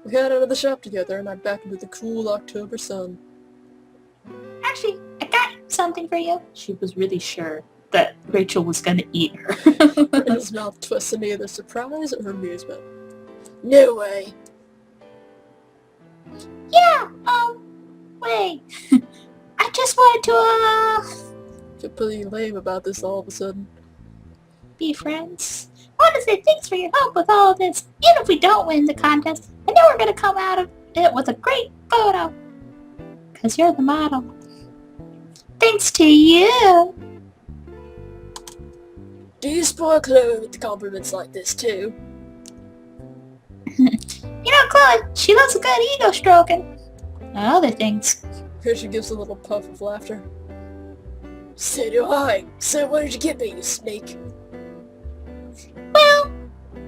We got out of the shop together and I back into the cool October sun. Actually, I got something for you. She was really sure that Rachel was gonna eat her. His mouth twists in either surprise or amusement. No way! Yeah, wait. I just wanted to, Feel pretty lame about this all of a sudden. be friends. I want to say thanks for your help with all of this. Even if we don't win the contest, I know we're gonna come out of it with a great photo. 'Cause you're the model. Thanks to you. Do you spoil Chloe with the compliments like this too? You know, Chloe, she loves a good ego stroking. And other things. Rachel gives a little puff of laughter. So do I. So what did you get me, you snake? Well,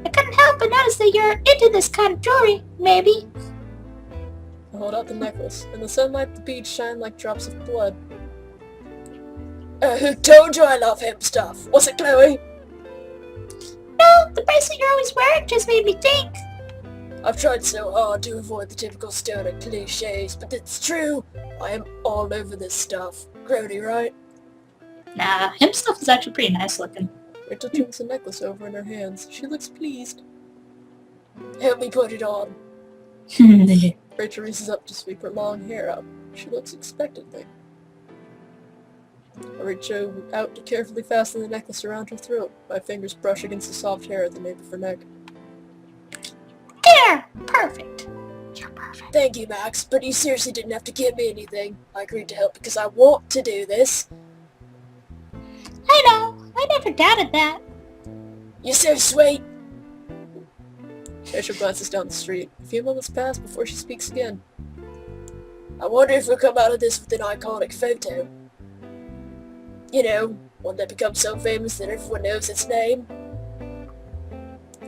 I couldn't help but notice that you're into this kind of jewelry, maybe. I hold out the necklace. In the sunlight, the beads shine like drops of blood. Who told you I love him stuff? Was it Chloe? No, the bracelet you're always wearing just made me think. I've tried so hard to avoid the typical stoner cliches, but it's true. I am all over this stuff. Grody, right? Nah, him stuff is actually pretty nice looking. Rachel turns the necklace over in her hands. She looks pleased. Help me put it on. Rachel reaches up to sweep her long hair up. She looks expectantly. I reach out to carefully fasten the necklace around her throat. My fingers brush against the soft hair at the nape of her neck. There! Perfect. You're perfect. Thank you, Max, but you seriously didn't have to give me anything. I agreed to help because I want to do this. I know. I never doubted that. You're so sweet. Rachel glances down the street. A few moments pass before she speaks again. I wonder if we'll come out of this with an iconic photo. You know, one that becomes so famous that everyone knows its name.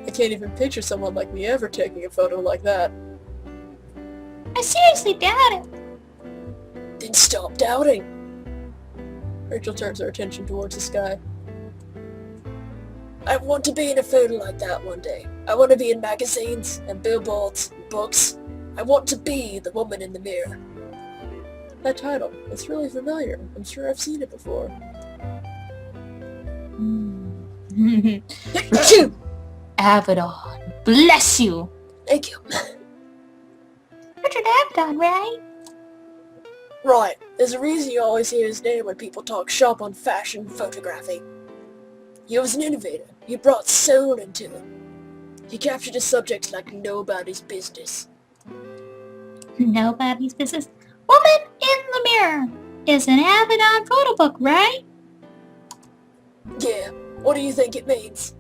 I can't even picture someone like me ever taking a photo like that. I seriously doubt it. Then stop doubting. Rachel turns her attention towards the sky. I want to be in a photo like that one day. I want to be in magazines and billboards and books. I want to be the woman in the mirror. That title, it's really familiar. I'm sure I've seen it before. Achoo! Avedon, bless you. Thank you. Richard Avedon, right? Right, there's a reason you always hear his name when people talk shop on fashion photography. He was an innovator. He brought soul into it. He captured a subject like nobody's business. Nobody's business. Woman in the Mirror is an Avedon photo book, right? Yeah, what do you think it means?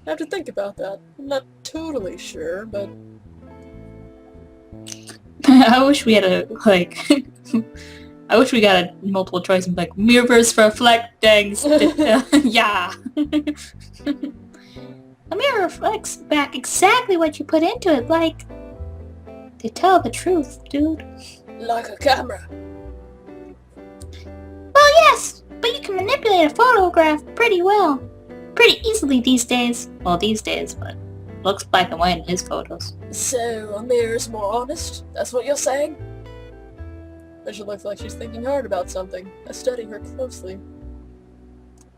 I have to think about that. I'm not totally sure, but... I wish we had a, I wish we got a multiple choice and like, mirrors reflecting. Yeah. A mirror reflects back exactly what you put into it, like, they tell the truth, dude. Like a camera. Well, yes, but you can manipulate a photograph pretty well. Pretty easily these days. Well, these days, but looks black and white in his photos. So, a mirror's more honest? That's what you're saying? Rachel looks like she's thinking hard about something. I study her closely.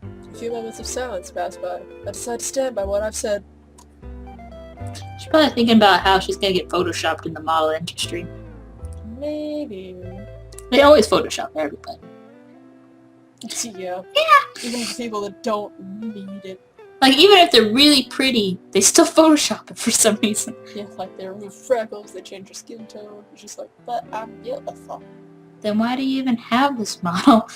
A few moments of silence pass by. I decide to stand by what I've said. She's probably thinking about how she's gonna get photoshopped in the model industry. Maybe. They always photoshop everybody. Yeah. Yeah. Even the people that don't need it. Like, even if they're really pretty, they still Photoshop it for some reason. Yeah, like they remove freckles, they change your skin tone. It's just like, but I'm beautiful. Then why do you even have this model?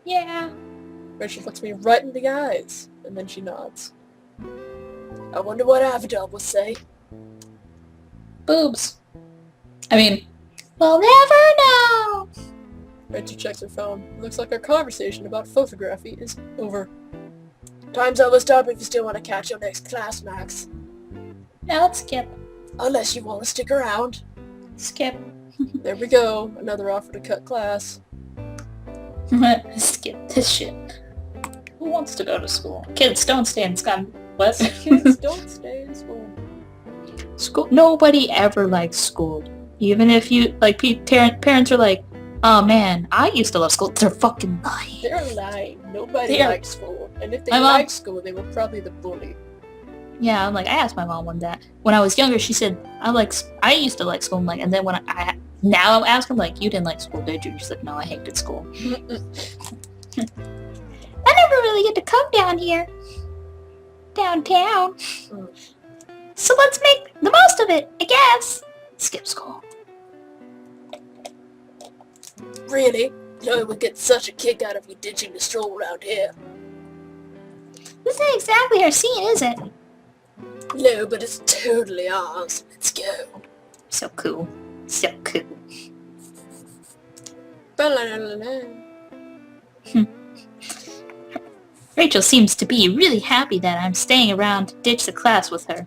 Yeah. Rachel looks me right in the eyes, and then she nods. I wonder what Avedon will say. Boobs. I mean, we'll never know. Rachel checks her phone. It looks like our conversation about photography is over. Time's almost up if you still want to catch your next class, Max. Now let's skip. Unless you want to stick around. Skip. There we go. Another offer to cut class. Skip this shit. Who wants to go to school? Kids, don't stay in school. What? Kids don't stay in school. School. Nobody ever likes school. Even if you, like, parents are like, oh man, I used to love school. They're fucking lying. They're lying. Nobody likes school. And if they My mom- liked school, they were probably the bully. Yeah, I'm like, I asked my mom one day. When I was younger, she said, I used to like school. I'm like, and then when now I'm asking, like, you didn't like school, did you? She's like, no, I hated school. I never really get to come down here. Downtown. So let's make the most of it, I guess. Skip school. Really? No one would get such a kick out of you ditching the stroll around here. This isn't exactly our scene, is it? No, but it's totally ours. Let's go. So cool. So cool. Ba-la-la-la-la. Rachel seems to be really happy that I'm staying around to ditch the class with her.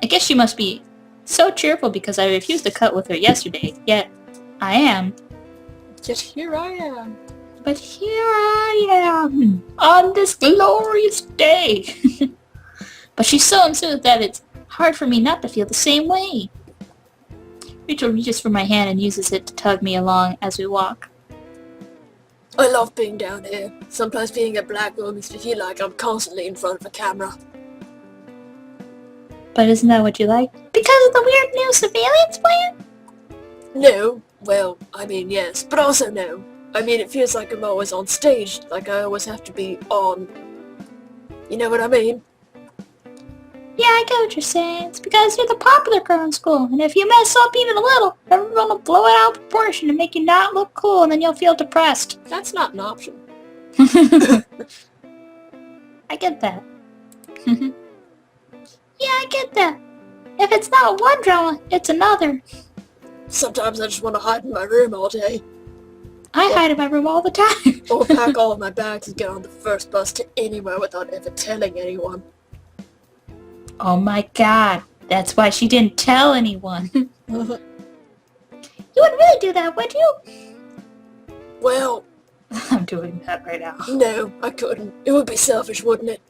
I guess she must be so cheerful because I refused to cut with her yesterday, yet I am. Yet here I am. But here I am, on this glorious day. But she's so enthused that it's hard for me not to feel the same way. Rachel reaches for my hand and uses it to tug me along as we walk. I love being down here. Sometimes being a black girl makes me feel like I'm constantly in front of a camera. But isn't that what you like? Because of the weird new surveillance plan? No. Well, I mean yes, but also no. I mean it feels like I'm always on stage, like I always have to be on. You know what I mean? Yeah, I get what you're saying. It's because you're the popular girl in school, and if you mess up even a little, everyone will blow it out of proportion and make you not look cool, and then you'll feel depressed. That's not an option. I get that. Yeah, I get that. If it's not one drama, it's another. Sometimes I just want to hide in my room all day. I hide in my room all the time. Or pack all of my bags and get on the first bus to anywhere without ever telling anyone. Oh my god. That's why she didn't tell anyone. You wouldn't really do that, would you? Well, I'm doing that right now. no, I couldn't. It would be selfish, wouldn't it?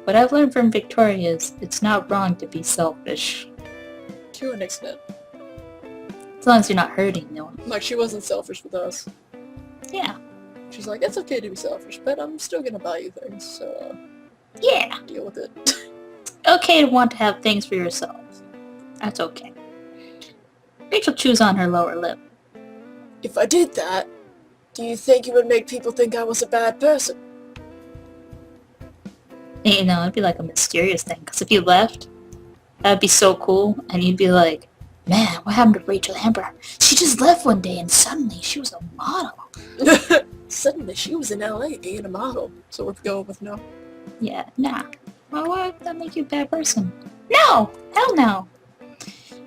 What I've learned from Victoria is it's not wrong to be selfish. To an extent. As long as you're not hurting no one. Like, she wasn't selfish with us. Yeah. She's like, it's okay to be selfish, but I'm still gonna buy you things, so, Yeah. deal with it. Okay to want to have things for yourself. That's okay. Rachel chews on her lower lip. If I did that, do you think it would make people think I was a bad person? You know, it'd be like a mysterious thing. Because if you left, that'd be so cool. And you'd be like, man, what happened to Rachel Amber? She just left one day and suddenly she was a model. Suddenly she was in LA being a model, so we're going with no. Yeah, nah. Well, why would that make you a bad person? No! Hell no!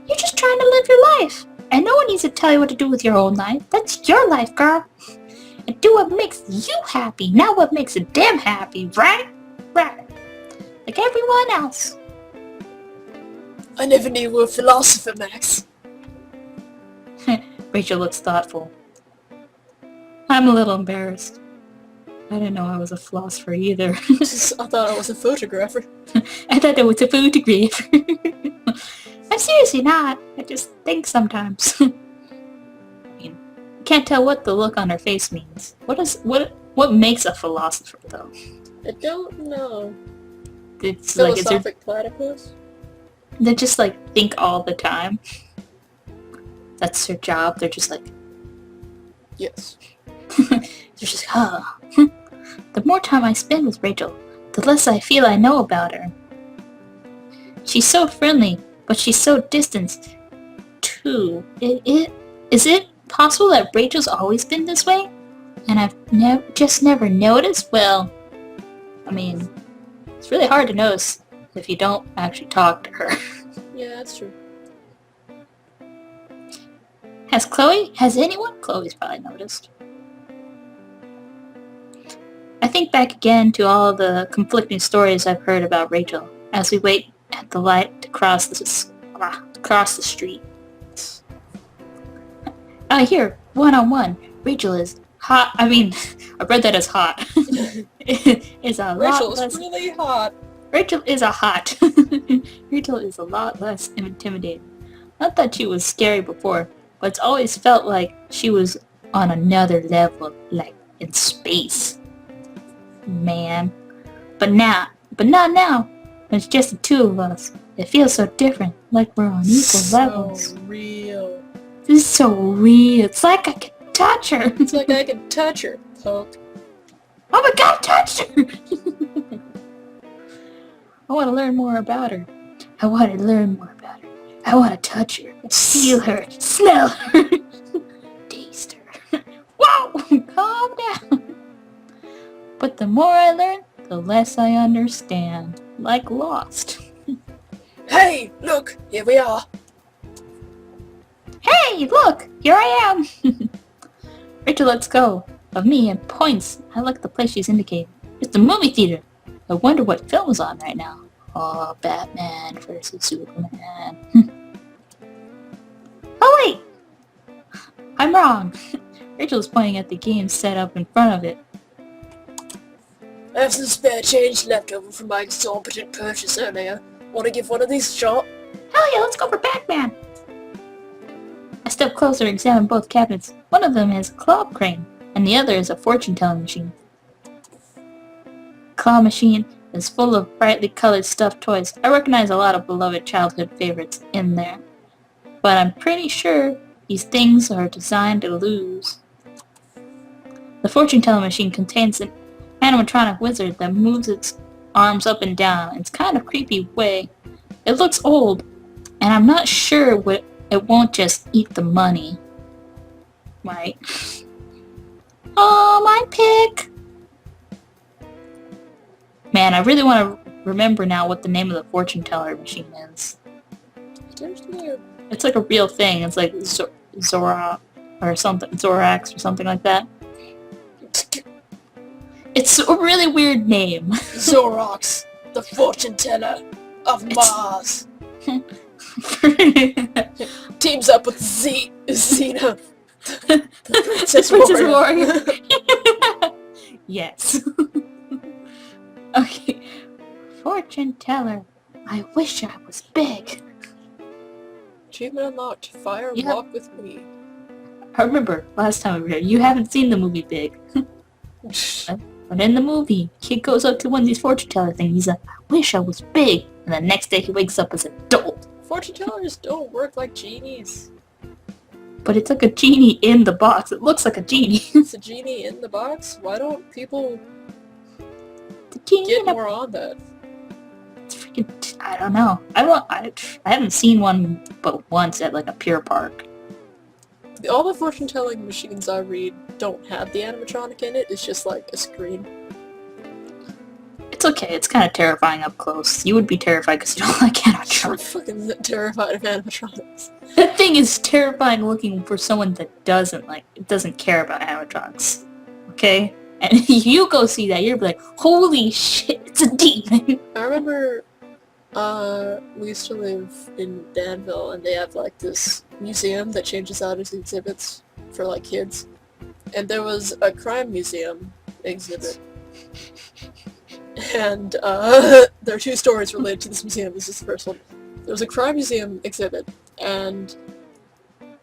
You're just trying to live your life. And no one needs to tell you what to do with your own life. That's your life, girl. And do what makes you happy, not what makes them happy, right? Right. Like everyone else. I never knew you were a philosopher, Max. Rachel looks thoughtful. I'm a little embarrassed. I didn't know I was a philosopher either. I thought I was a photographer. I thought I was a photographer. I'm seriously not. I just think sometimes. I mean, I can't tell what the look on her face means. What makes a philosopher, though? I don't know. It's like, Philosophic platypus? they just like think all the time. That's their job. They're just like, Yes. they're just, The more time I spend with Rachel, the less I feel I know about her. She's so friendly, but she's so distant, too. Is it possible that Rachel's always been this way? And I've just never noticed? Well, I mean, it's really hard to notice if you don't actually talk to her. Yeah, that's true. Has anyone? Chloe's probably noticed. I think back again to all the conflicting stories I've heard about Rachel as we wait at the light to cross the street. Here, one-on-one. Rachel is hot. I mean, I read that as hot. Is a lot Rachel's less. really hot. Rachel is a hot. Rachel is a lot less intimidating. Not that she was scary before, but it's always felt like she was on another level, like in space. Man. But not now. When it's just the two of us. It feels so different, like we're on equal levels. So real. This is so real. It's like I can touch her. It's like I can touch her, Poke. Oh my god, touch her! I want to learn more about her. I want to touch her, feel her, smell her, taste her. Whoa! Calm down. But the more I learn, the less I understand. Like Lost. Hey, look, here we are. Hey, look, here I am. Rachel lets go of me and points. I like the place she's indicating. It's the movie theater. I wonder what film is on right now. Oh, Batman versus Superman. Oh wait! I'm wrong. Rachel's pointing at the game set up in front of it. I have some spare change left over from my exorbitant purchase earlier. Want to give one of these a shot? Hell yeah, let's go for Batman! I step closer and examine both cabinets. One of them has a claw crane, and the other is a fortune-telling machine. Claw machine is full of brightly colored stuffed toys. I recognize a lot of beloved childhood favorites in there. But I'm pretty sure these things are designed to lose. The fortune-telling machine contains an animatronic wizard that moves its arms up and down. It's kind of creepy way. It looks old, and I'm not sure it won't just eat the money. Right. Oh, my pick! Man, I really want to remember now what the name of the fortune teller machine is. It's like a real thing. It's like Zora or something, Zorax or something like that. It's a really weird name. Zorox, the fortune teller of Mars. Teams up with Xena, the Princess Warrior. Yes. Okay. Fortune teller. I wish I was big. Achievement unlocked. Fire walk with me. I remember last time we were here, you haven't seen the movie Big. But in the movie, kid goes up to one of these fortune teller things. He's like, I wish I was big. And the next day he wakes up as an adult. Fortune tellers don't work like genies. But it's like a genie in the box. It looks like a genie. It's a genie in the box? Why don't people get more on that? It's freaking... I don't know. I haven't seen one but once at like a Pure Park. All the fortune telling machines I read don't have the animatronic in it. It's just like a screen. It's okay. It's kind of terrifying up close. You would be terrified because you don't like animatronics. I'm fucking terrified of animatronics. That thing is terrifying looking for someone that doesn't care about animatronics. Okay? And you go see that, you're like, holy shit, it's a demon. I remember we used to live in Danville, and they have like this museum that changes out its exhibits for like kids. And there was a crime museum exhibit. And there are two stories related to this museum. This is the first one. There was a crime museum exhibit, and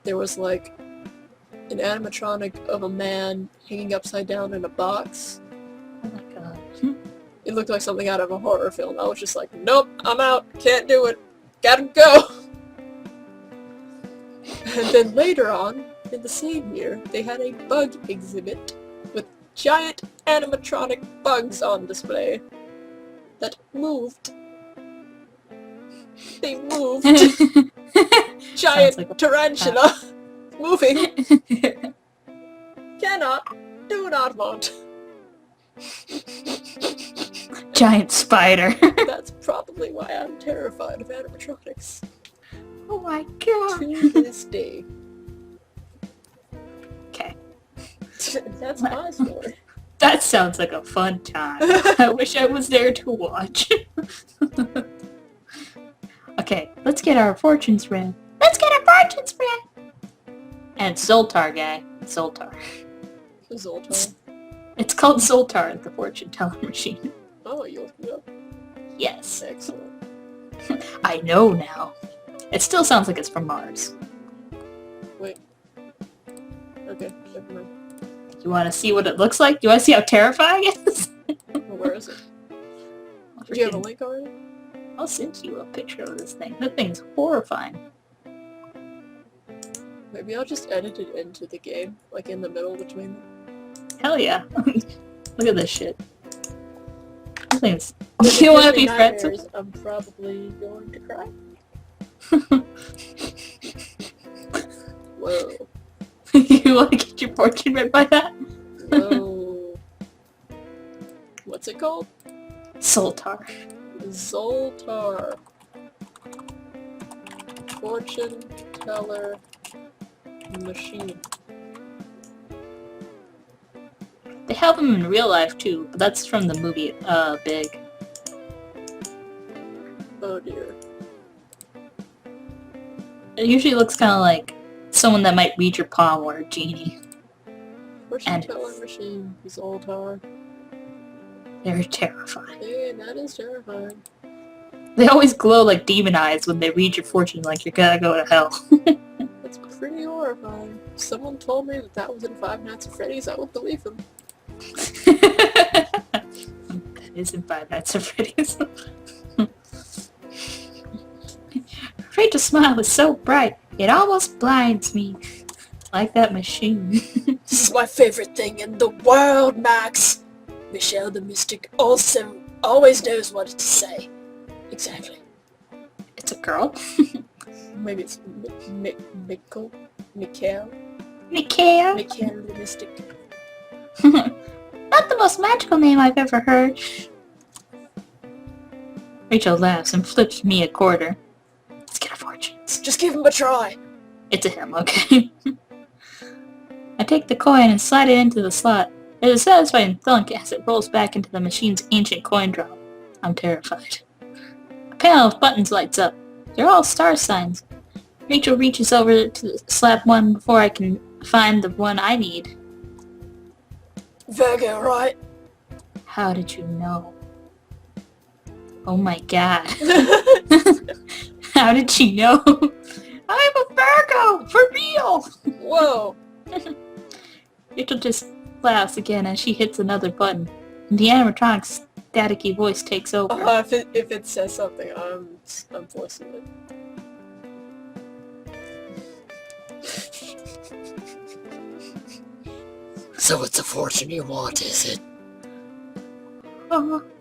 there was like an animatronic of a man hanging upside down in a box. Oh my god. It looked like something out of a horror film. I was just like, nope, I'm out, can't do it, gotta go! And then later on, in the same year, they had a bug exhibit with giant animatronic bugs on display that moved. They moved. Giant like tarantula moving. Cannot, do not want. Giant spider. That's probably why I'm terrified of animatronics. Oh my god. To this day. Okay. That's my story. That sounds like a fun time. I wish I was there to watch. Okay, let's get our fortunes read. Let's get our fortunes read! And it's Zoltar, guy. Zoltar. Zoltar. It's called Zoltar, the fortune teller machine. Oh, you looked it up. Yes. Excellent. I know now. It still sounds like it's from Mars. Wait. Okay, never mind. You want to see what it looks like? Do you want to see how terrifying it is? Well, where is it? Do you have a link already? I'll send you a picture of this thing. That thing's horrifying. Maybe I'll just edit it into the game, like in the middle between them. Hell yeah. Look at this shit. This thing's... You want to be friends with? I'm probably going to cry. Whoa. You want to get your fortune read by that? Whoa. What's it called? Zoltar. Zoltar. Fortune teller machine. They have them in real life too, but that's from the movie Big. Oh dear. It usually looks kind of like someone that might read your palm or a genie. Fortune teller machine. Zoltar. They're terrifying. Hey, that is terrifying. They always glow like demon eyes when they read your fortune like you're gonna go to hell. That's pretty horrifying. If someone told me that was in Five Nights at Freddy's, I would believe them. That is in Five Nights at Freddy's. Rachel's smile is so bright, it almost blinds me. Like that machine. This is my favorite thing in the world, Max! Michelle the Mystic also always knows what to say. Exactly. It's a girl. Maybe it's Mikkel? Mikhail? Mikhail? Mikhail the Mystic. Not the most magical name I've ever heard. Rachel laughs and flips me a quarter. Let's get our fortunes. Just give him a try. It's a him, okay? I take the coin and slide it into the slot. There's a satisfying thunk as it rolls back into the machine's ancient coin drop. I'm terrified. A panel of buttons lights up. They're all star signs. Rachel reaches over to slap one before I can find the one I need. Virgo, right? How did you know? Oh my god. How did she know? I'm a Virgo! For real! Whoa. Rachel just laughs again as she hits another button. And the animatronic's staticky voice takes over. If it says something, I'm forcing it. So it's a fortune you want, is it?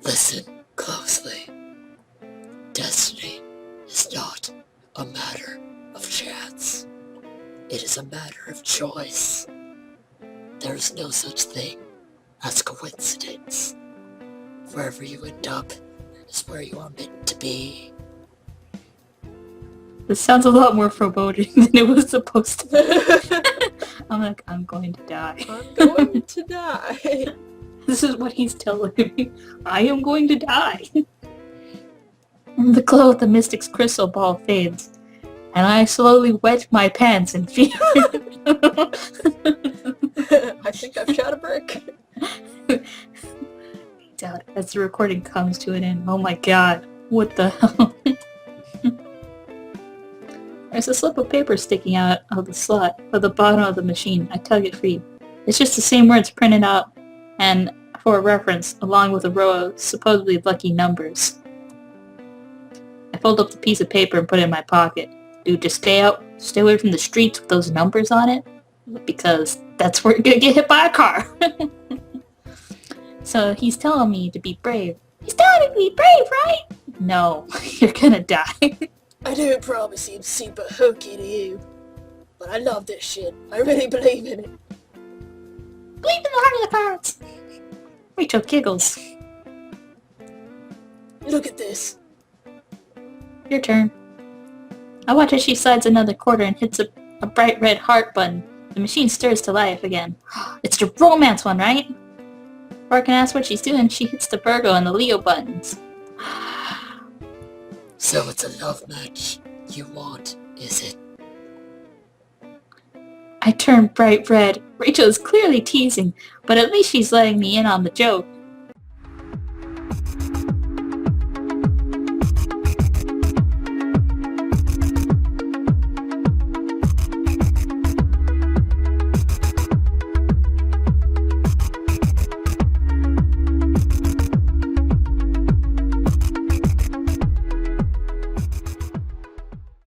Listen closely. Destiny is not a matter of chance. It is a matter of choice. There is no such thing as coincidence. Wherever you end up is where you are meant to be. This sounds a lot more foreboding than it was supposed to be. I'm like, I'm going to die. I'm going to die. This is what he's telling me. I am going to die. And the glow of the mystic's crystal ball fades, and I slowly wet my pants in fear. I think I've shot a brick. Doubt as the recording comes to an end. Oh my god. What the hell? There's a slip of paper sticking out of the slot at the bottom of the machine. I tug it free. It's just the same words printed out and for reference, along with a row of supposedly lucky numbers. I fold up the piece of paper and put it in my pocket. Dude, just stay away from the streets with those numbers on it, because that's where you're gonna get hit by a car. So he's telling me to be brave. He's telling me to be brave, right? No, you're gonna die. I know it probably seems super hokey to you, but I love this shit. I really believe in it. Believe in the heart of the cards. Rachel giggles. Look at this. Your turn. I watch as she slides another quarter and hits a bright red heart button. The machine stirs to life again. It's the romance one, right? Before I can ask what she's doing, she hits the Virgo and the Leo buttons. So it's a love match you want, is it? I turned bright red. Rachel is clearly teasing, but at least she's letting me in on the joke.